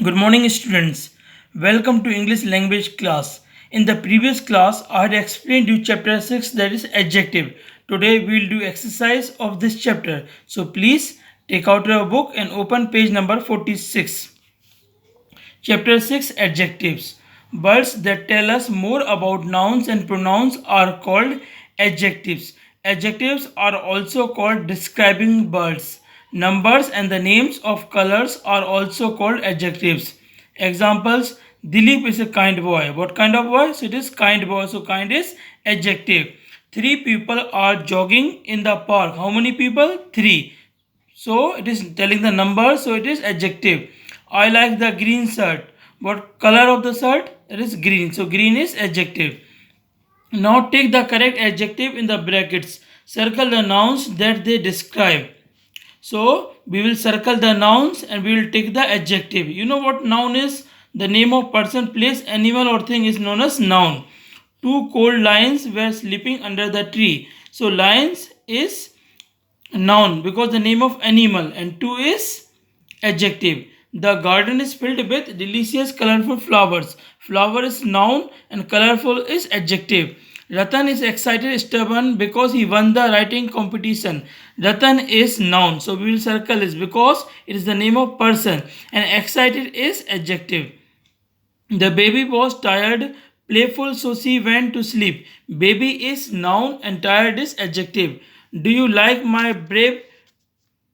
Good morning, students. Welcome to English language class. In the previous class, I had explained you chapter 6, that is adjective. Today we will do exercise of this chapter. So please take out your book and open page number 46. Chapter 6, adjectives. Words that tell us more about nouns and pronouns are called adjectives. Adjectives are also called describing words. Numbers and the names of colors are also called adjectives. Examples: Dilip is a kind boy. What kind of boy? So it is kind boy. So kind is adjective. Three people are jogging in the park. How many people? Three. So it is telling the number, so it is adjective. I like the green shirt. What color of the shirt? It is green. So green is adjective. Now take the correct adjective in the brackets. Circle the nouns that they describe. So we will circle the nouns and we will take the adjective. You know what noun is? The name of person, place, animal or thing is known as noun. Two cold lions were sleeping under the tree. So lions is noun because the name of animal, and two is adjective. The garden is filled with delicious colorful flowers. Flower is noun and colorful is adjective. Ratan is excited stubborn because he won the writing competition. Ratan is noun, so we will circle this because it is the name of person, and excited is adjective. The baby was tired, playful, so she went to sleep. Baby is noun and tired is adjective. Do you like my brave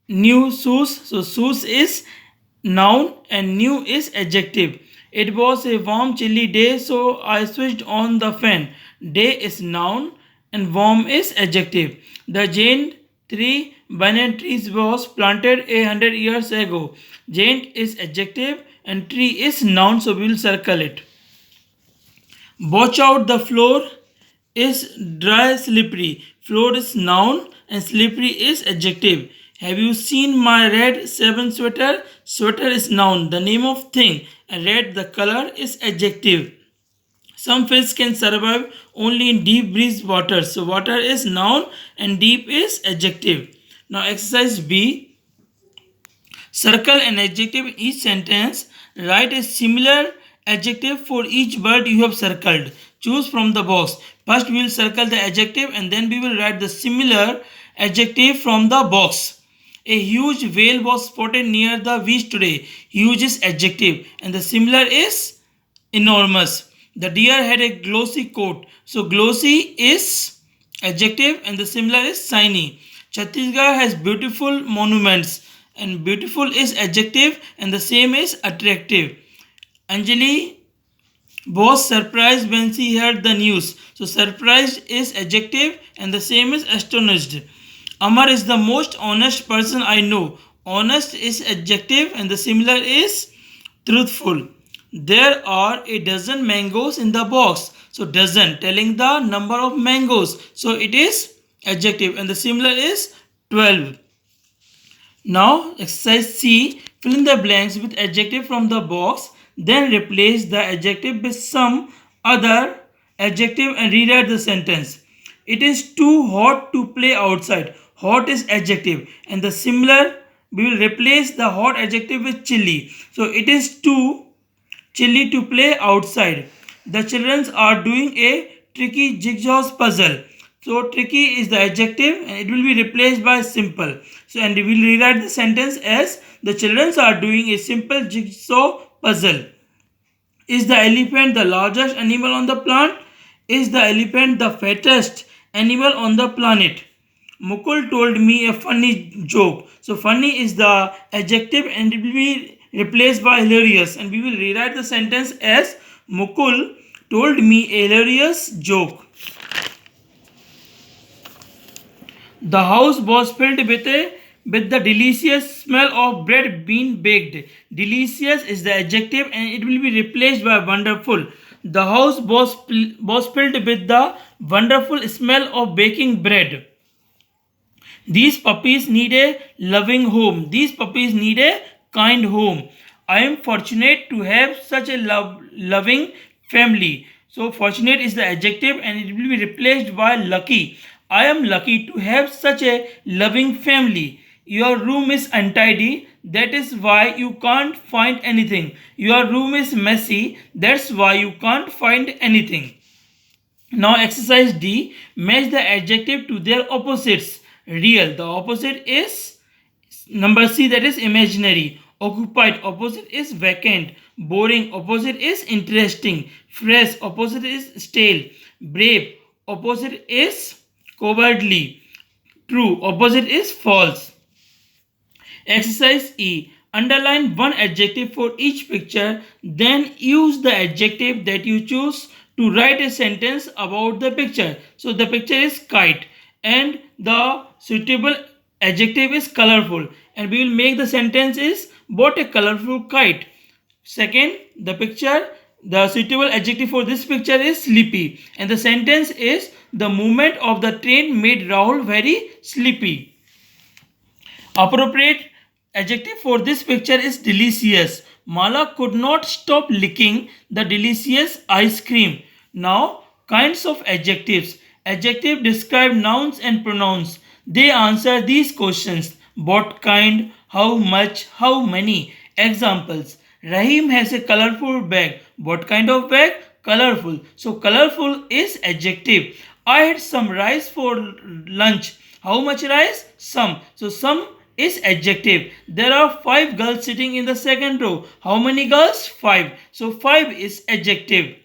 new shoes? So shoes is noun and new is adjective. It was a warm chilly day, so I switched on the fan. Day is noun and warm is adjective. The giant tree banyan trees was planted 100 years ago. Giant is adjective and tree is noun, so we will circle it. Watch out, the floor is dry, slippery. Floor is noun and slippery is adjective. Have you seen my red seven sweater? Sweater is noun, the name of thing, and red, the color, is adjective. Some fish can survive only in deep breeze water. So water is noun and deep is adjective. Now exercise B. Circle an adjective in each sentence. Write a similar adjective for each word you have circled. Choose from the box. First, we will circle the adjective and then we will write the similar adjective from the box. A huge whale was spotted near the beach today. Huge is adjective and the similar is enormous. The deer had a glossy coat. So, glossy is adjective and the similar is shiny. Chhattisgarh has beautiful monuments and beautiful is adjective and the same is attractive. Anjali was surprised when she heard the news. So surprised is adjective and the same is astonished. Amar is the most honest person I know. Honest is adjective and the similar is truthful. There are a dozen mangoes in the box. So dozen telling the number of mangoes. So it is adjective and the similar is 12. Now, exercise C, fill in the blanks with adjective from the box, then replace the adjective with some other adjective and rewrite the sentence. It is too hot to play outside. Hot is adjective, and the similar, we will replace the hot adjective with chilly. So, it is too chilly to play outside. The children are doing a tricky jigsaw puzzle. So tricky is the adjective and it will be replaced by simple. So and we will rewrite the sentence as the children are doing a simple jigsaw puzzle. Is the elephant the largest animal on the planet? Is the elephant the fattest animal on the planet? Mukul told me a funny joke. So funny is the adjective and it will be replaced by hilarious. And we will rewrite the sentence as Mukul told me a hilarious joke. The house was filled with the delicious smell of bread being baked. Delicious is the adjective and it will be replaced by wonderful. The house was filled with the wonderful smell of baking bread. These puppies need a loving home. These puppies need a kind home. I am fortunate to have such a loving family. So, fortunate is the adjective and it will be replaced by lucky. I am lucky to have such a loving family. Your room is untidy. That is why you can't find anything. Your room is messy. That's why you can't find anything. Now exercise D, match the adjective to their opposites. Real, the opposite is number C, that is imaginary. Occupied, opposite is vacant. Boring, opposite is interesting. Fresh, opposite is stale. Brave, opposite is cowardly. True, opposite is false. Exercise E. Underline one adjective for each picture, then use the adjective that you choose to write a sentence about the picture. So the picture is kite and the suitable adjective is colorful, and we will make the sentence is bought a colorful kite. Second, the suitable adjective for this picture is sleepy, and the sentence is the movement of the train made Rahul very sleepy. Appropriate adjective for this picture is delicious. Mala could not stop licking the delicious ice cream. Now, kinds of adjectives. Adjective describe nouns and pronouns. They answer these questions. What kind, how much, how many. Examples. Rahim has a colorful bag. What kind of bag? Colorful. So colorful is adjective. I had some rice for lunch. How much rice? Some. So some is adjective. There are 5 girls sitting in the second row. How many girls? 5. So 5 is adjective.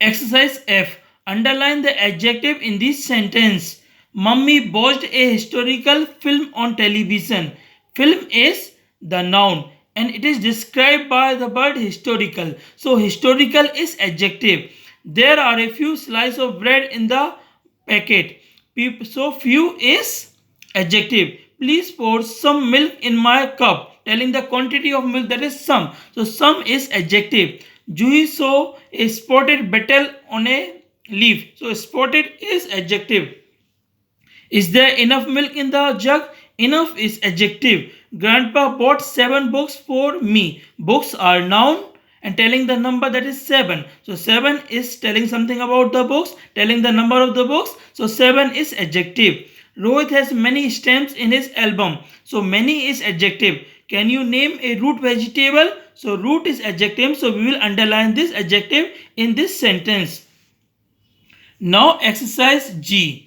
Exercise F. Underline the adjective in this sentence. Mummy watched a historical film on television. Film is the noun and it is described by the word historical. So historical is adjective. There are a few slices of bread in the packet. So few is adjective. Please pour some milk in my cup. Telling the quantity of milk, that is some. So some is adjective. Juhi saw a spotted beetle on a leaf. So spotted is adjective. Is there enough milk in the jug? Enough is adjective. Grandpa bought 7 books for me. Books are noun and telling the number, that is 7. So 7 is telling something about the books, telling the number of the books. So 7 is adjective. Rohit has many stamps in his album. So many is adjective. Can you name a root vegetable? So root is adjective. So we will underline this adjective in this sentence. Now exercise G.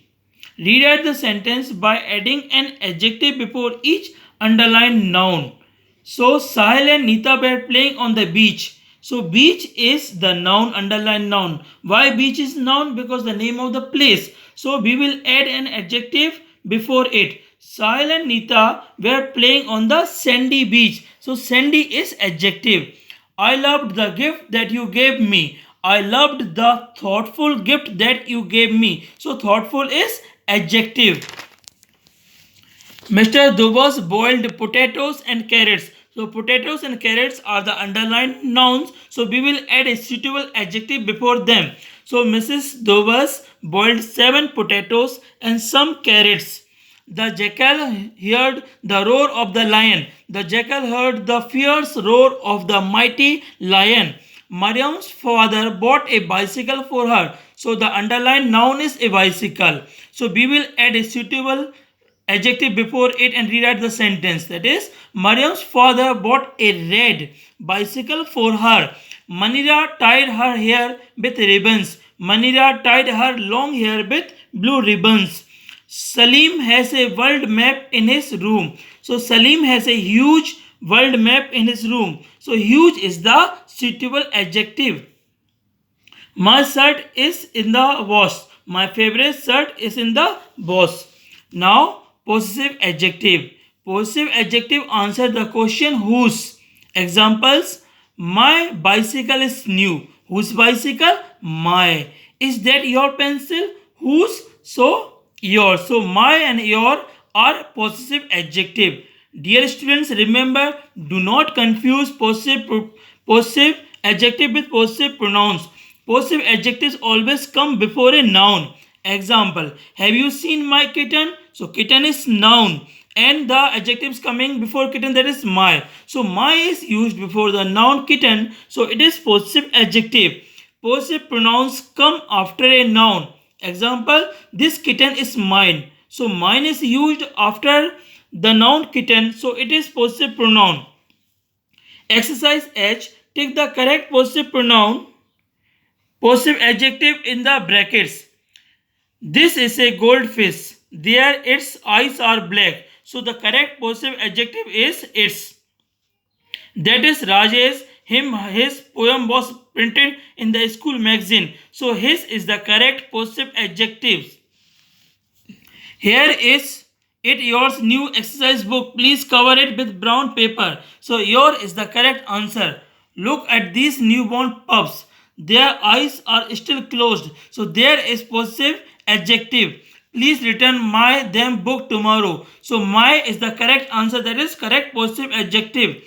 Rewrite the sentence by adding an adjective before each underlined noun. So Sahil and Neeta were playing on the beach. So beach is the noun, underlined noun. Why beach is noun? Because the name of the place. So we will add an adjective before it. Sahil and Neeta were playing on the sandy beach. So sandy is adjective. I loved the gift that you gave me. I loved the thoughtful gift that you gave me. So thoughtful is adjective. Mr. Dubas boiled potatoes and carrots. So potatoes and carrots are the underlined nouns. So we will add a suitable adjective before them. So Mrs. Dubas boiled 7 potatoes and some carrots. The jackal heard the roar of the lion. The jackal heard the fierce roar of the mighty lion. Mariam's father bought a bicycle for her. So the underlined noun is a bicycle. So we will add a suitable adjective before it and rewrite the sentence. That is, Mariam's father bought a red bicycle for her. Manira tied her hair with ribbons. Manira tied her long hair with blue ribbons. Salim has a world map in his room. So Salim has a huge world map in his room. So huge is the suitable adjective. My shirt is in the wash. My favorite shirt is in the wash. Now possessive adjective. Possessive adjective answer the question whose. Examples: my bicycle is new. Whose bicycle? My. Is that your pencil? Whose? So yours. So my and your are possessive adjective. Dear students, remember, do not confuse possessive adjective with possessive pronouns. Possessive adjectives always come before a noun. Example: have you seen my kitten? So kitten is noun and the adjectives coming before kitten, that is my. So my is used before the noun kitten. So it is possessive adjective. Possessive pronouns come after a noun. Example: this kitten is mine. So mine is used after the noun kitten, so it is possessive pronoun. Exercise H. Take the correct possessive pronoun, possessive adjective in the brackets. This is a goldfish. There its eyes are black. So the correct possessive adjective is its. That is Rajesh. His poem was printed in the school magazine. So his is the correct possessive adjective. Here is it yours new exercise book. Please cover it with brown paper. So your is the correct answer. Look at these newborn pups. Their eyes are still closed. So there is possessive adjective. Please return my them book tomorrow. So my is the correct answer. That is correct possessive adjective.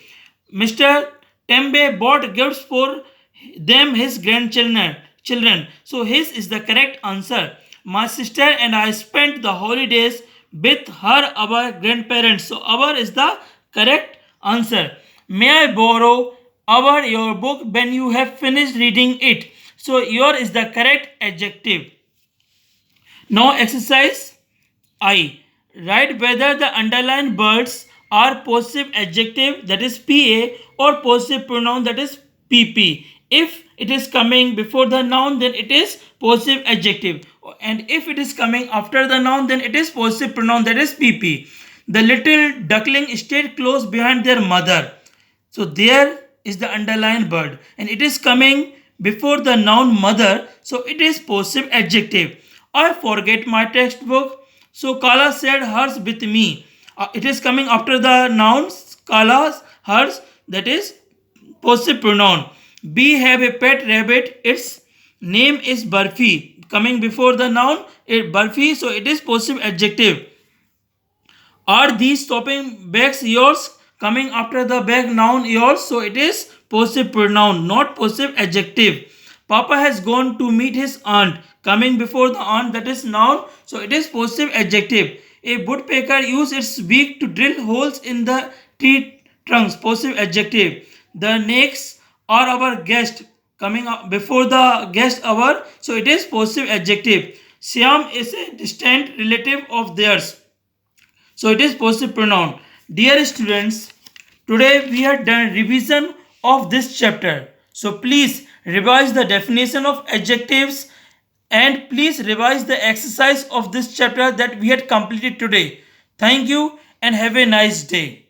Mr. Tembe bought gifts for them his grandchildren. Children. So his is the correct answer. My sister and I spent the holidays with her our grandparents. So our is the correct answer. May I borrow our your book when you have finished reading it? So your is the correct adjective. Now exercise I. Write whether the underlined words are possessive adjective, that is PA, or possessive pronoun, that is PP. If it is coming before the noun, then it is possessive adjective. And if it is coming after the noun, then it is possessive pronoun, that is PP. The little duckling stayed close behind their mother. So there is the underlined word, and it is coming before the noun mother, so it is possessive adjective. I forget my textbook, so Kala said hers with me. It is coming after the nouns Kala's, hers, that is possessive pronoun. B have a pet rabbit, its name is Barfi. Coming before the noun, Barfi, so it is possessive adjective. Are these shopping bags yours? Coming after the bag noun yours, so it is possessive pronoun, not possessive adjective. Papa has gone to meet his aunt. Coming before the aunt, that is noun, so it is possessive adjective. A woodpecker uses its beak to drill holes in the tree trunks, possessive adjective. The next are our guest. Coming up before the guest our, so it is possessive adjective. Siam is a distant relative of theirs. So it is possessive pronoun. Dear students, today we have done revision of this chapter. So please revise the definition of adjectives and please revise the exercise of this chapter that we had completed today. Thank you and have a nice day.